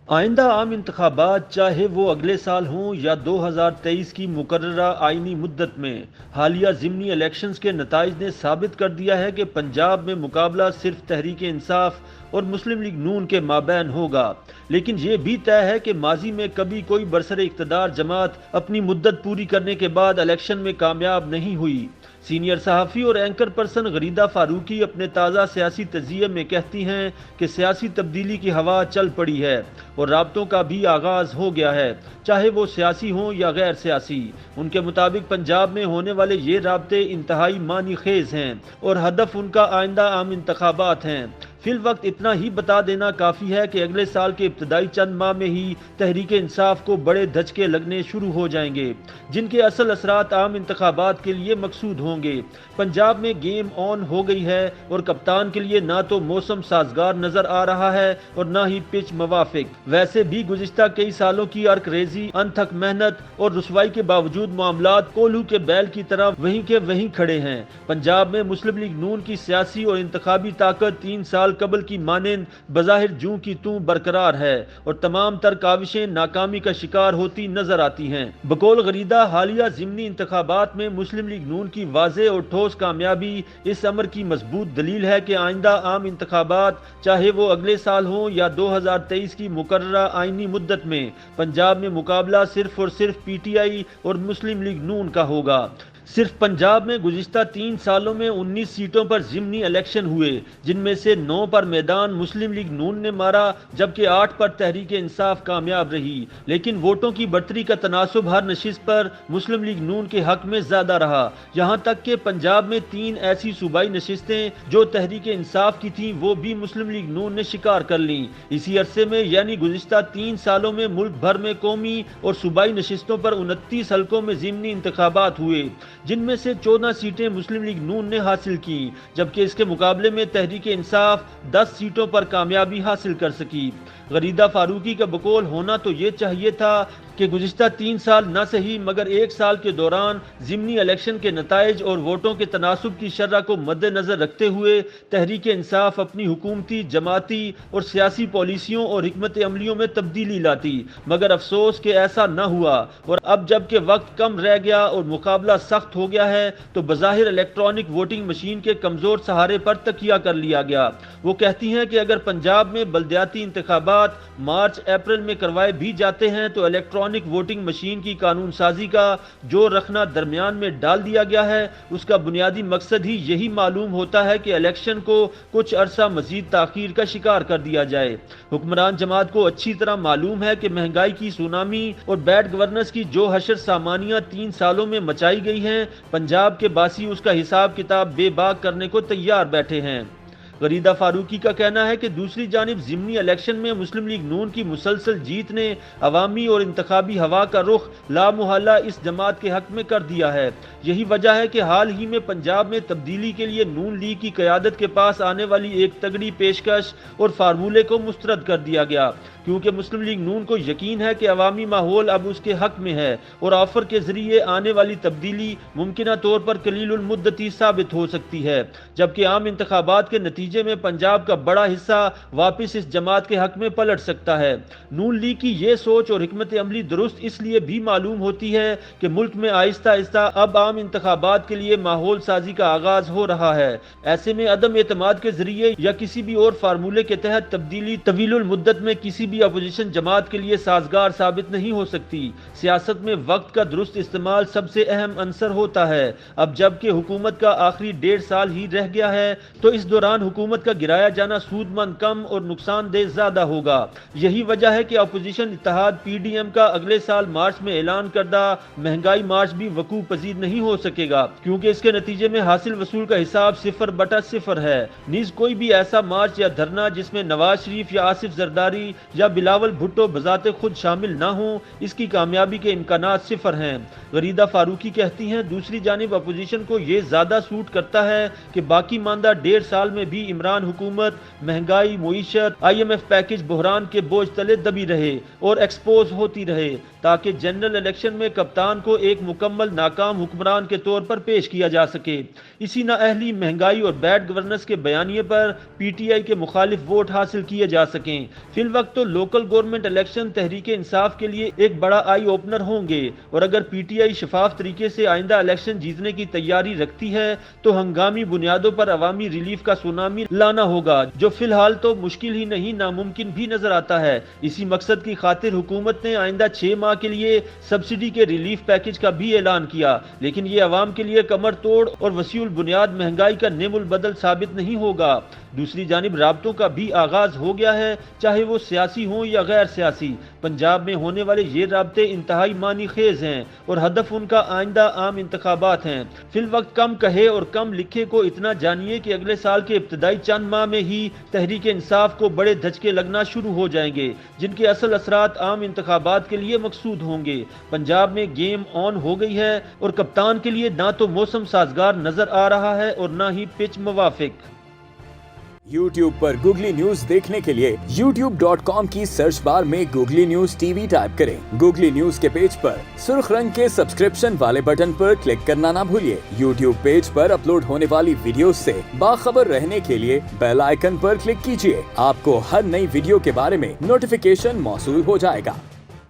آئندہ عام انتخابات چاہے وہ اگلے سال ہوں یا 2023 کی مقررہ آئینی مدت میں، حالیہ ضمنی الیکشنز کے نتائج نے ثابت کر دیا ہے کہ پنجاب میں مقابلہ صرف تحریک انصاف اور مسلم لیگ نون کے مابین ہوگا، لیکن یہ بھی طے ہے کہ ماضی میں کبھی کوئی برسر اقتدار جماعت اپنی مدت پوری کرنے کے بعد الیکشن میں کامیاب نہیں ہوئی۔ سینئر صحافی اور اینکر پرسن غریدہ فاروقی اپنے تازہ سیاسی تجزیے میں کہتی ہیں کہ سیاسی تبدیلی کی ہوا چل پڑی ہے اور رابطوں کا بھی آغاز ہو گیا ہے، چاہے وہ سیاسی ہوں یا غیر سیاسی۔ ان کے مطابق پنجاب میں ہونے والے یہ رابطے انتہائی معنی خیز ہیں اور ہدف ان کا آئندہ عام انتخابات ہیں۔ فی الوقت اتنا ہی بتا دینا کافی ہے کہ اگلے سال کے ابتدائی چند ماہ میں ہی تحریک انصاف کو بڑے دھچکے لگنے شروع ہو جائیں گے، جن کے اصل اثرات عام انتخابات کے لیے مقصود ہوں گے۔ پنجاب میں گیم آن ہو گئی ہے اور کپتان کے لیے نہ تو موسم سازگار نظر آ رہا ہے اور نہ ہی پچ موافق۔ ویسے بھی گزشتہ کئی سالوں کی ارک ریزی، انتھک محنت اور رسوائی کے باوجود معاملات کولہو کے بیل کی طرح وہیں کے وہیں کھڑے ہیں۔ پنجاب میں مسلم لیگ نون کی سیاسی اور انتخابی طاقت 3 سال قبل کی مانند بظاہر جوں کی توں برقرار ہے اور تمام تر کاوشیں ناکامی کا شکار ہوتی نظر آتی ہیں۔ بقول غریدہ، حالیہ ضمنی انتخابات میں مسلم لیگ نون کی واضح اور ٹھوس کامیابی اس امر کی مضبوط دلیل ہے کہ آئندہ عام انتخابات چاہے وہ اگلے سال ہوں یا 2023 کی مقررہ آئینی مدت میں، پنجاب میں مقابلہ صرف اور صرف پی ٹی آئی اور مسلم لیگ نون کا ہوگا۔ صرف پنجاب میں گزشتہ 3 سالوں میں 19 سیٹوں پر ضمنی الیکشن ہوئے، جن میں سے 9 پر میدان مسلم لیگ نون نے مارا جبکہ 8 پر تحریک انصاف کامیاب رہی، لیکن ووٹوں کی برتری کا تناسب ہر نشست پر مسلم لیگ نون کے حق میں زیادہ رہا، یہاں تک کہ پنجاب میں 3 ایسی صوبائی نشستیں جو تحریک انصاف کی تھیں وہ بھی مسلم لیگ نون نے شکار کر لیں۔ اسی عرصے میں یعنی گزشتہ 3 سالوں میں ملک بھر میں قومی اور صوبائی نشستوں پر 29 حلقوں میں ضمنی انتخابات ہوئے، جن میں سے 14 سیٹیں مسلم لیگ نون نے حاصل کیں، جبکہ اس کے مقابلے میں تحریک انصاف 10 سیٹوں پر کامیابی حاصل کر سکی۔ غریدہ فاروقی کا بقول ہونا تو یہ چاہیے تھا کہ گزشتہ 3 سال نہ صحیح مگر 1 سال کے دوران ضمنی الیکشن کے نتائج اور ووٹوں کے تناسب کی شرح کو مد نظر رکھتے ہوئے تحریک انصاف اپنی حکومتی، جماعتی اور سیاسی پالیسیوں اور حکمت عملیوں میں تبدیلی لاتی، مگر افسوس کہ ایسا نہ ہوا، اور اب جب کہ وقت کم رہ گیا اور مقابلہ سخت ہو گیا ہے تو بظاہر الیکٹرانک ووٹنگ مشین کے کمزور سہارے پر تکیہ کر لیا گیا۔ وہ کہتی ہیں کہ اگر پنجاب میں بلدیاتی انتخابات مارچ اپریل میں کروائے بھی جاتے ہیں تو الیکٹرانک ووٹنگ مشین کی قانون سازی کا جو رخنہ درمیان میں ڈال دیا گیا ہے، اس کا بنیادی مقصد ہی یہی معلوم ہوتا ہے کہ الیکشن کو کچھ عرصہ مزید تاخیر کا شکار کر دیا جائے۔ حکمران جماعت کو اچھی طرح معلوم ہے کہ مہنگائی کی سونامی اور بیڈ گورننس کی جو حشر سامانیاں 3 سالوں میں مچائی گئی ہیں، پنجاب کے باسی اس کا حساب کتاب بے باک کرنے کو تیار بیٹھے ہیں۔ غریدہ فاروقی کا کہنا ہے کہ دوسری جانب ضمنی الیکشن میں مسلم لیگ نون کی مسلسل جیت نے عوامی اور انتخابی ہوا کا رخ لامحالہ اس جماعت کے حق میں کر دیا ہے۔ یہی وجہ ہے کہ حال ہی میں پنجاب میں تبدیلی کے لیے نون لیگ کی قیادت کے پاس آنے والی ایک تگڑی پیشکش اور فارمولے کو مسترد کر دیا گیا، کیونکہ مسلم لیگ نون کو یقین ہے کہ عوامی ماحول اب اس کے حق میں ہے اور آفر کے ذریعے آنے والی تبدیلی ممکنہ طور پر قلیل المدتی ثابت ہو سکتی ہے، جبکہ عام انتخابات کے نتیجے میں پنجاب کا بڑا حصہ واپس اس جماعت کے حق میں پلٹ سکتا ہے۔ نون لیگ کی یہ سوچ اور حکمت عملی درست اس لیے بھی معلوم ہوتی ہے کہ ملک میں آہستہ آہستہ اب عام انتخابات کے لیے ماحول سازی کا آغاز ہو رہا ہے۔ ایسے میں عدم اعتماد کے ذریعے یا کسی بھی اور فارمولے کے تحت تبدیلی طویل المدت میں کسی بھی اپوزیشن جماعت کے لیے سازگار ثابت نہیں ہو سکتی۔ سیاست میں وقت کا درست استعمال سب سے اہم عنصر ہوتا ہے۔ اب جب کہ حکومت کا آخری 1.5 سال ہی رہ گیا ہے تو اس دوران حکومت کا گرایا جانا سود مند کم اور نقصان دہ زیادہ ہوگا۔ یہی وجہ ہے کہ اپوزیشن اتحاد پی ڈی ایم کا اگلے سال مارچ میں اعلان کردہ مہنگائی مارچ بھی وقوع پذیر نہیں ہو سکے گا، کیونکہ اس کے نتیجے میں حاصل وصول کا حساب 0/0 ہے۔ نیز کوئی بھی ایسا مارچ یا دھرنا جس میں نواز شریف یا آصف زرداری یا بلاول بھٹو بذات خود شامل نہ ہوں، اس کی کامیابی کے امکانات 0 ہیں۔ غریدہ فاروقی کہتی ہیں دوسری جانب اپوزیشن کو یہ زیادہ سوٹ کرتا ہے کہ باقی ماندہ 1.5 سال میں بھی عمران حکومت مہنگائی، معیشت، IMF پیکج، بحران کے بوجھ تلے دبی رہے اور ایکسپوز ہوتی رہے، تاکہ جنرل الیکشن میں کپتان کو ایک مکمل ناکام حکمران کے طور پر پیش کیا جا سکے۔ اسی نااہلی، مہنگائی اور بیڈ گورننس کے بیانیے پر پی ٹی آئی کے مخالف ووٹ حاصل کیے جا سکیں۔ فی الوقت تو local government election Tehreek Insaf کے لیے ایک بڑا آئی اوپنر ہوں گے، اور اگر پی ٹی آئی شفاف طریقے سے آئندہ الیکشن جیتنے کی تیاری رکھتی ہے تو ہنگامی بنیادوں پر عوامی ریلیف کا سونامی لانا ہوگا، جو فی الحال تو مشکل ہی نہیں ناممکن بھی نظر آتا ہے۔ اسی مقصد کی خاطر حکومت نے آئندہ 6 ماہ کے لیے سبسڈی کے ریلیف پیکج کا بھی اعلان کیا، لیکن یہ عوام کے لیے کمر توڑ اور وسیع البنیاد مہنگائی کا نعم البدل ثابت نہیں ہوگا۔ دوسری جانب رابطوں کا بھی آغاز ہو گیا ہے، چاہے وہ سیاسی ہوں یا غیر سیاسی۔ پنجاب میں ہونے والے یہ رابطے انتہائی معنی خیز ہیں اور ہدف ان کا آئندہ عام انتخابات ہیں۔ فی الوقت کم کہے اور کم لکھے کو اتنا جانیے کہ اگلے سال کے ابتدائی چند ماہ میں ہی تحریک انصاف کو بڑے دھچکے لگنا شروع ہو جائیں گے، جن کے اصل اثرات عام انتخابات کے لیے مقصود ہوں گے۔ پنجاب میں گیم آن ہو گئی ہے اور کپتان کے لیے نہ تو موسم سازگار نظر آ رہا ہے اور نہ ہی پچ موافق۔ YouTube پر گوگلی نیوز دیکھنے کے لیے youtube.com کی سرچ بار میں googly news T V type کریں۔ گوگلی نیوز کے پیج پر سرخ رنگ کے سبسکرپشن والے بٹن پر کلک کرنا نہ بھولیے۔ YouTube پیج پر اپلوڈ ہونے والی ویڈیوز سے باخبر رہنے کے لیے بیل آئیکن پر کلک کیجیے۔ آپ کو ہر نئی ویڈیو کے بارے میں نوٹیفیکیشن موصول ہو جائے گا۔